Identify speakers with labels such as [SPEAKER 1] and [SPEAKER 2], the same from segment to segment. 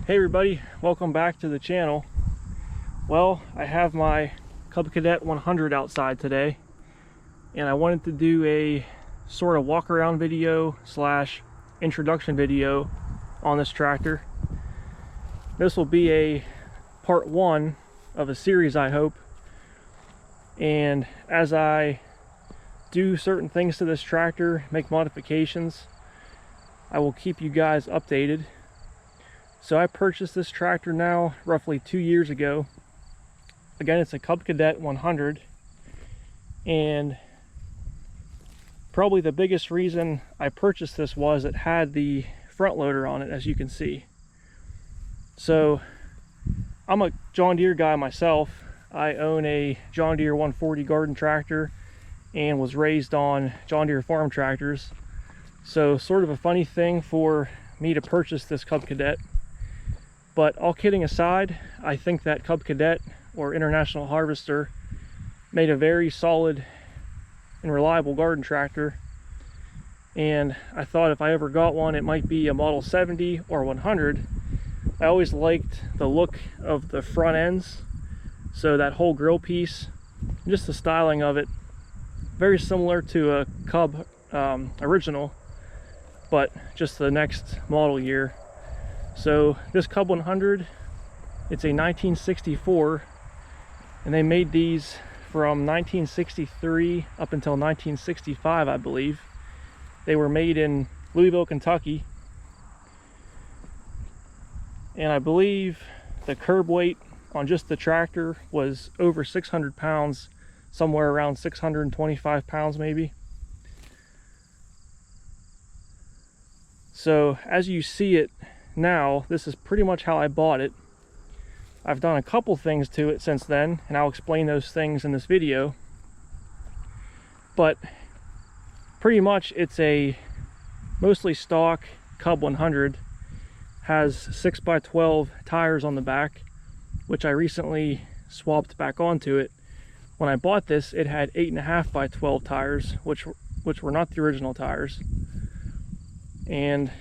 [SPEAKER 1] Hey everybody, welcome back to the channel. Well, I have my Cub Cadet 100 outside today, and I wanted to do a sort of walk around video slash introduction video on this tractor. This will be a part one of a series, I hope, and as I do certain things to this tractor, make modifications, I will keep you guys updated. So I purchased this tractor now roughly 2 years ago. Again, it's a Cub Cadet 100, and probably the biggest reason I purchased this was it had the front loader on it, as you can see. So I'm a John Deere guy myself. I own a John Deere 140 garden tractor and was raised on John Deere farm tractors. So sort of a funny thing for me to purchase this Cub Cadet. But all kidding aside, I think that Cub Cadet, or International Harvester, made a very solid and reliable garden tractor. And I thought if I ever got one, it might be a Model 70 or 100. I always liked the look of the front ends. So that whole grill piece, just the styling of it, very similar to a Cub original, but just the next model year. So this Cub 100, it's a 1964, and they made these from 1963 up until 1965, I believe. They were made in Louisville, Kentucky, and I believe the curb weight on just the tractor was over 600 pounds, somewhere around 625 pounds maybe. So as you see it now, this is pretty much how I bought it. I've done a couple things to it since then, and I'll explain those things in this video. But pretty much it's a mostly stock Cub 100. Has 6x12 tires on the back, which I recently swapped back onto it. When I bought this, it had 8.5x12 tires, which were not the original tires. And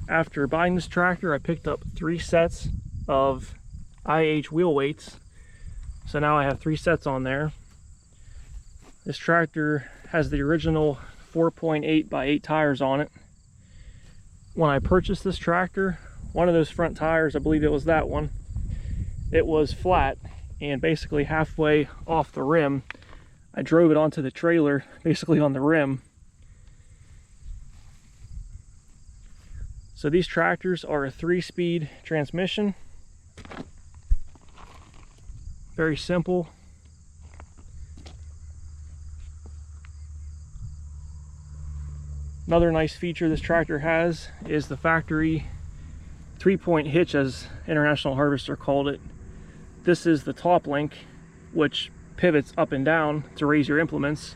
[SPEAKER 1] after buying this tractor, I picked up 3 sets of IH wheel weights. So now I have 3 sets on there. This tractor has the original 4.8x8 tires on it. When I purchased this tractor, one of those front tires, I believe it was that one, it was flat, and basically halfway off the rim, I drove it onto the trailer, basically on the rim. So these tractors are a 3-speed transmission. Very simple. Another nice feature this tractor has is the factory 3-point hitch, as International Harvester called it. This is the top link, which pivots up and down to raise your implements.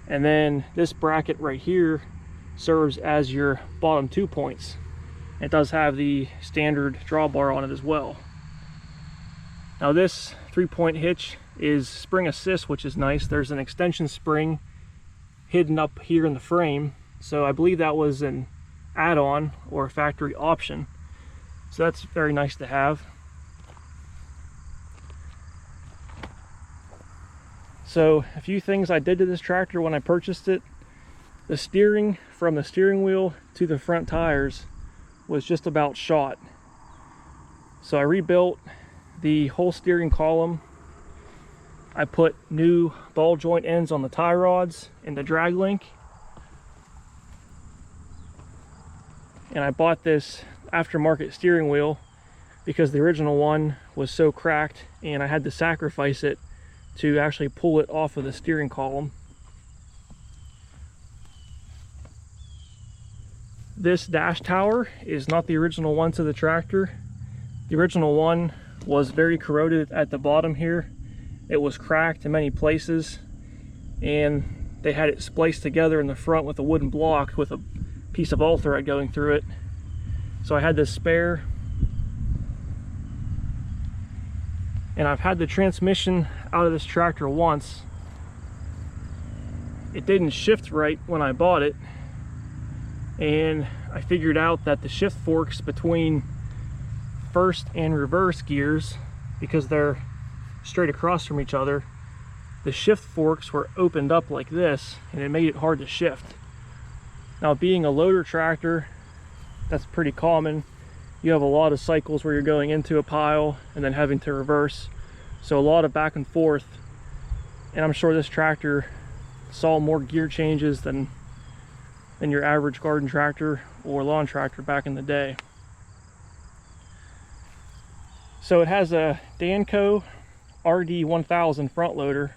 [SPEAKER 1] And then this bracket right here serves as your bottom 2 points. It does have the standard drawbar on it as well. Now this 3-point hitch is spring assist, which is nice. There's an extension spring hidden up here in the frame, so I believe that was an add-on or a factory option. So that's very nice to have. So a few things I did to this tractor when I purchased it. The steering, from the steering wheel to the front tires, was just about shot. So I rebuilt the whole steering column. I put new ball joint ends on the tie rods and the drag link. And I bought this aftermarket steering wheel because the original one was so cracked and I had to sacrifice it to actually pull it off of the steering column. This dash tower is not the original one to the tractor. The original one was very corroded at the bottom here. It was cracked in many places, and they had it spliced together in the front with a wooden block with a piece of all thread going through it. So I had this spare, and I've had the transmission out of this tractor once. It didn't shift right when I bought it, and I figured out that the shift forks between first and reverse gears, because they're straight across from each other, the shift forks were opened up like this, and it made it hard to shift. Now, being a loader tractor, that's pretty common. You have a lot of cycles where you're going into a pile and then having to reverse. So a lot of back and forth. And I'm sure this tractor saw more gear changes than your average garden tractor or lawn tractor back in the day. So it has a Danco RD1000 front loader.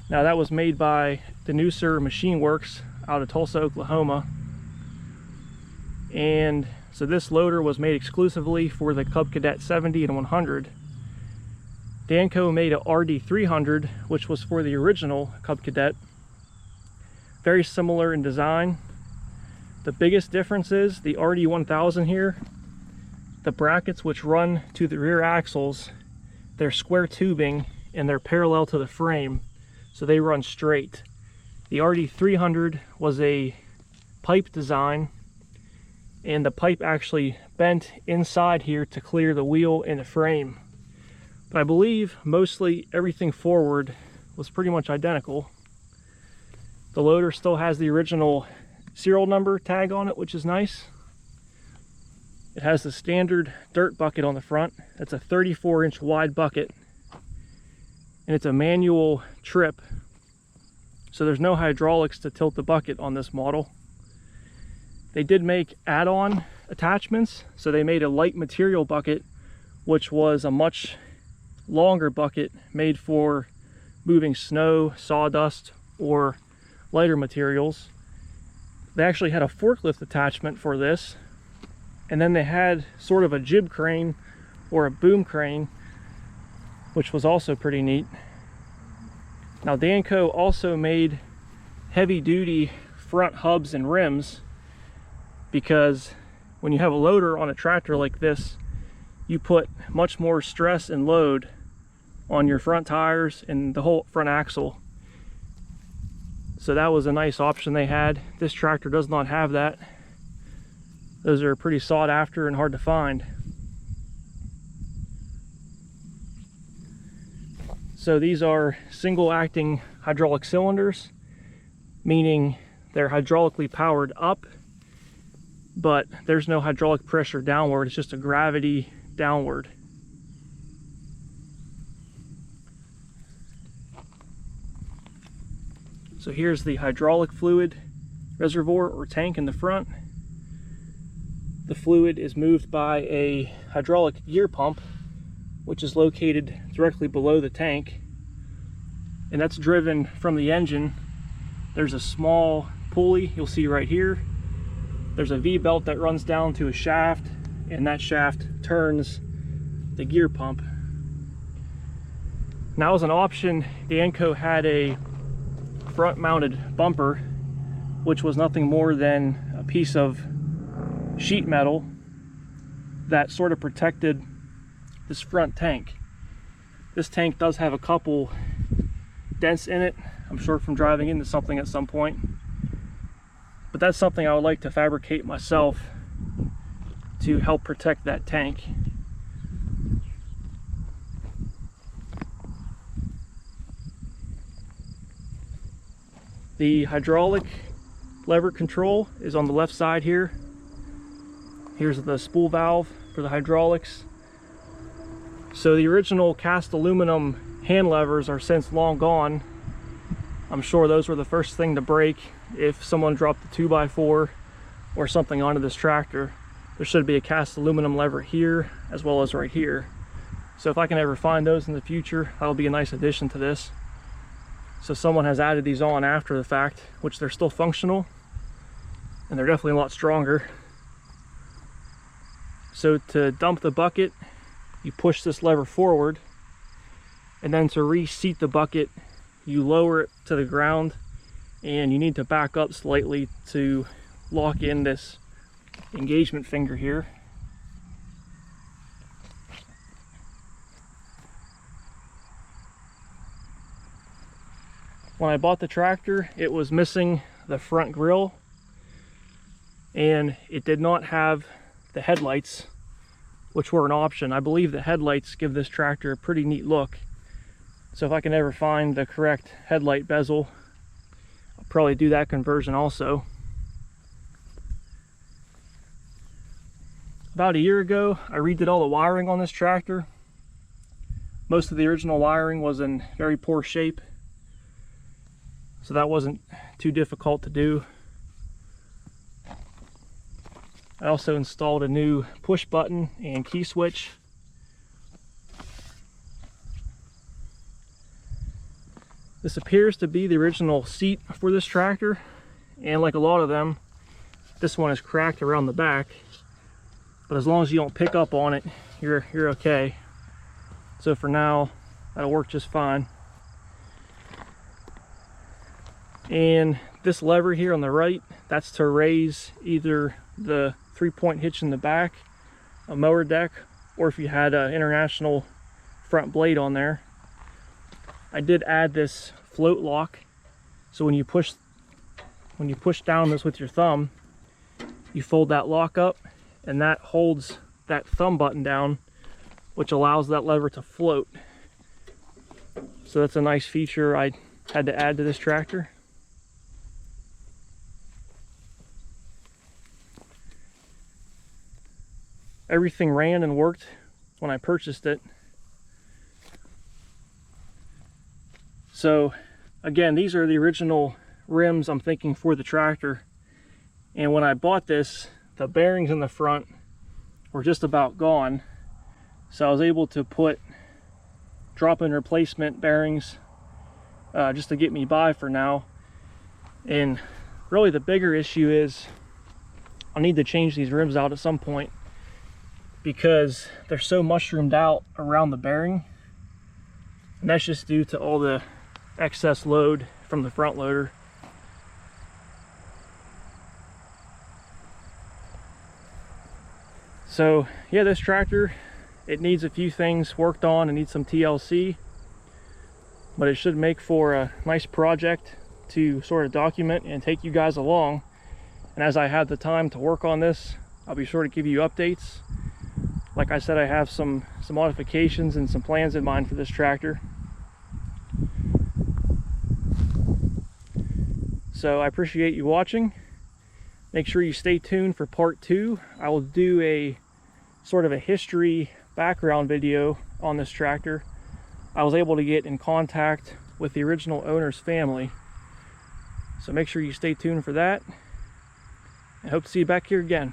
[SPEAKER 1] Now that was made by Danco Machine Works out of Tulsa, Oklahoma. And so this loader was made exclusively for the Cub Cadet 70 and 100. Danco made a RD300, which was for the original Cub Cadet. Very similar in design. The biggest difference is the RD1000 here, the brackets which run to the rear axles, they're square tubing and they're parallel to the frame, so they run straight. The RD300 was a pipe design, and the pipe actually bent inside here to clear the wheel and the frame. But I believe mostly everything forward was pretty much identical. The loader still has the original serial number tag on it, which is nice. It has the standard dirt bucket on the front. That's a 34-inch wide bucket, and it's a manual trip, so there's no hydraulics to tilt the bucket on this model. They did make add-on attachments, so they made a light material bucket, which was a much longer bucket made for moving snow, sawdust, or lighter materials. They actually had a forklift attachment for this, and then they had sort of a jib crane or a boom crane, which was also pretty neat. Now, Danco also made heavy-duty front hubs and rims, because when you have a loader on a tractor like this, you put much more stress and load on your front tires and the whole front axle. So that was a nice option they had. This tractor does not have that. Those are pretty sought after and hard to find. So these are single acting hydraulic cylinders, meaning they're hydraulically powered up, but there's no hydraulic pressure downward, it's just a gravity downward. So here's the hydraulic fluid reservoir or tank in the front. The fluid is moved by a hydraulic gear pump, which is located directly below the tank, and that's driven from the engine. There's a small pulley you'll see right here. There's a V-belt that runs down to a shaft, and that shaft turns the gear pump. Now, as an option, Danco had a front-mounted bumper, which was nothing more than a piece of sheet metal that sort of protected this front tank. This tank does have a couple dents in it, I'm sure from driving into something at some point, but that's something I would like to fabricate myself to help protect that tank. The hydraulic lever control is on the left side here. Here's the spool valve for the hydraulics. So the original cast aluminum hand levers are since long gone. I'm sure those were the first thing to break if someone dropped a 2x4 or something onto this tractor. There should be a cast aluminum lever here as well as right here. So if I can ever find those in the future, that'll be a nice addition to this. So someone has added these on after the fact, which they're still functional, and they're definitely a lot stronger. So to dump the bucket, you push this lever forward, and then to reseat the bucket, you lower it to the ground, and you need to back up slightly to lock in this engagement finger here. When I bought the tractor, it was missing the front grille, and it did not have the headlights which were an option. I believe the headlights give this tractor a pretty neat look. So if I can ever find the correct headlight bezel, I'll probably do that conversion also. About a year ago, I redid all the wiring on this tractor. Most of the original wiring was in very poor shape, so that wasn't too difficult to do. I also installed a new push button and key switch. This appears to be the original seat for this tractor, and like a lot of them, this one is cracked around the back, but as long as you don't pick up on it, you're okay. So for now, that'll work just fine. And this lever here on the right, that's to raise either the 3-point hitch in the back, a mower deck, or if you had an international front blade on there. I did add this float lock, so when you push down this with your thumb, you fold that lock up, and that holds that thumb button down, which allows that lever to float. So that's a nice feature I had to add to this tractor. Everything ran and worked when I purchased it. So again, these are the original rims I'm thinking for the tractor. And when I bought this, the bearings in the front were just about gone. So I was able to put drop-in replacement bearings just to get me by for now. And really the bigger issue is I'll need to change these rims out at some point because they're so mushroomed out around the bearing. And that's just due to all the excess load from the front loader. So yeah, this tractor, it needs a few things worked on. It needs some TLC, but it should make for a nice project to sort of document and take you guys along. And as I have the time to work on this, I'll be sure to give you updates. Like I said, I have some modifications and some plans in mind for this tractor. So I appreciate you watching. Make sure you stay tuned for part 2. I will do a sort of a history background video on this tractor. I was able to get in contact with the original owner's family. So make sure you stay tuned for that. I hope to see you back here again.